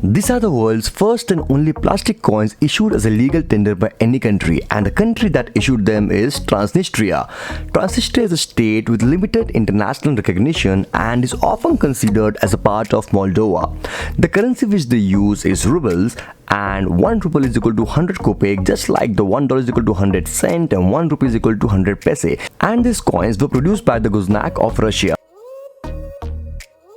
These are the world's first and only plastic coins issued as a legal tender by any country, and the country that issued them is Transnistria. Transnistria is a state with limited international recognition and is often considered as a part of Moldova. The currency which they use is rubles, and 1 ruble is equal to 100 kopek, just like the $1 is equal to 100 cent and 1 rupee is equal to 100 paise. And these coins were produced by the Guznak of Russia.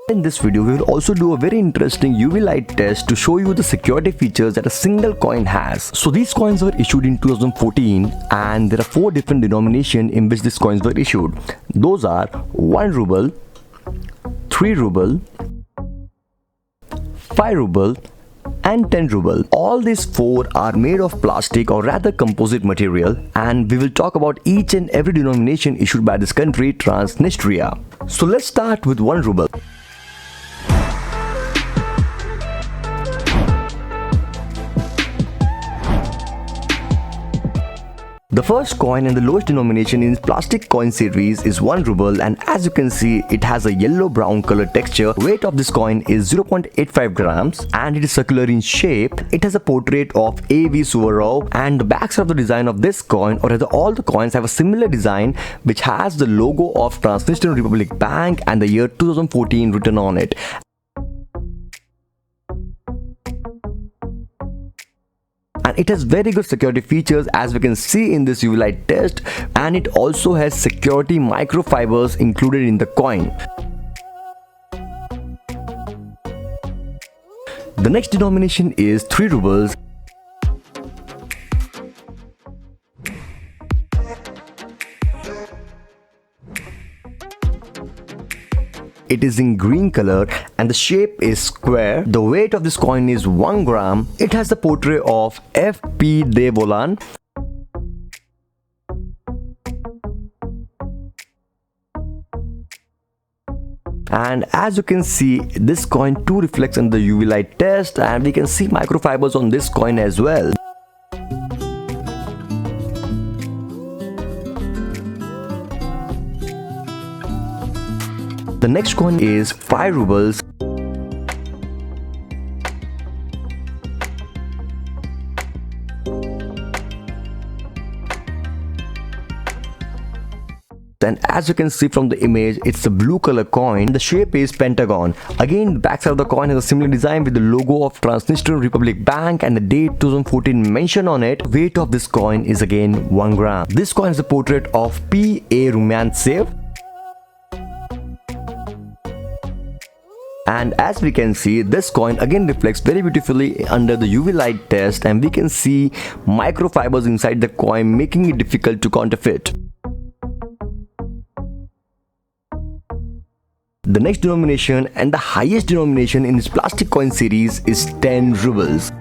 In this video, we will also do a very interesting UV light test to show you the security features that a single coin has. So these coins were issued in 2014, and there are 4 different denominations in which these coins were issued. Those are 1 ruble, 3 ruble, 5 ruble and 10 ruble. All these 4 are made of plastic or rather composite material, and we will talk about each and every denomination issued by this country, Transnistria. So let's start with 1 ruble. The first coin and the lowest denomination in plastic coin series is 1 ruble, and as you can see, it has a yellow-brown color texture. Weight of this coin is 0.85 grams and it is circular in shape. It has a portrait of A.V. Suvorov, and the backs of the design of this coin, or rather all the coins, have a similar design which has the logo of Transnistrian Republican Bank and the year 2014 written on it. And it has very good security features, as we can see in this UV light test, and it also has security microfibers included in the coin. The next denomination is 3 rubles. It is in green color and the shape is square. The weight of this coin is 1 gram. It has the portrait of F.P. de Volan. And as you can see, this coin too reflects in the UV light test, and we can see microfibers on this coin as well. The next coin is 5 rubles. And as you can see from the image, it's a blue color coin. The shape is pentagon. Again, the backside of the coin has a similar design with the logo of Transnistrian Republican Bank and the date 2014 mentioned on it. Weight of this coin is again 1 gram. This coin is a portrait of P.A. Rumyantsev. And as we can see, this coin again reflects very beautifully under the UV light test, and we can see microfibers inside the coin, making it difficult to counterfeit. The next denomination and the highest denomination in this plastic coin series is 10 rubles.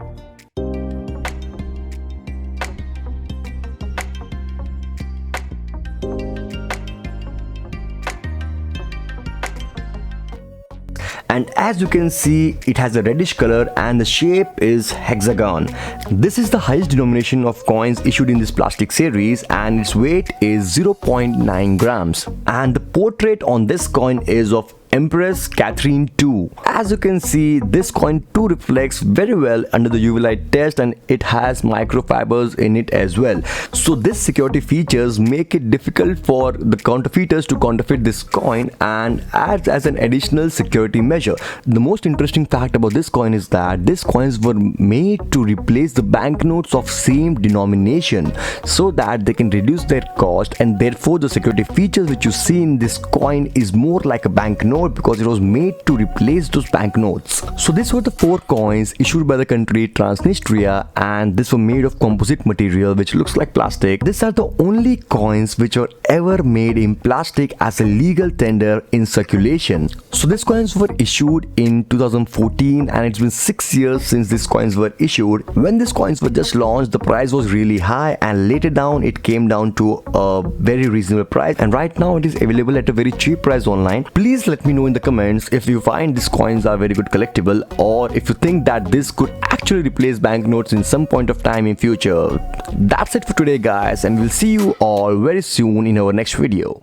And as you can see, it has a reddish color and the shape is hexagon. This is the highest denomination of coins issued in this plastic series, and its weight is 0.9 grams. And the portrait on this coin is of Empress Catherine II. As you can see, this coin too reflects very well under the UV light test, and it has microfibers in it as well. So these security features make it difficult for the counterfeiters to counterfeit this coin and adds as an additional security measure. The most interesting fact about this coin is that these coins were made to replace the banknotes of same denomination so that they can reduce their cost, and therefore the security features which you see in this coin is more like a banknote because it was made to replace those banknotes. So these were the 4 coins issued by the country Transnistria, and these were made of composite material which looks like plastic. These are the only coins which were ever made in plastic as a legal tender in circulation. So these coins were issued in 2014, and it's been 6 years since these coins were issued. When these coins were just launched, the price was really high, and later down it came down to a very reasonable price, and right now it is available at a very cheap price online. Please let me know in the comments if you find these coins are very good collectible, or if you think that this could actually replace banknotes in some point of time in future. That's it for today guys, and we'll see you all very soon in our next video.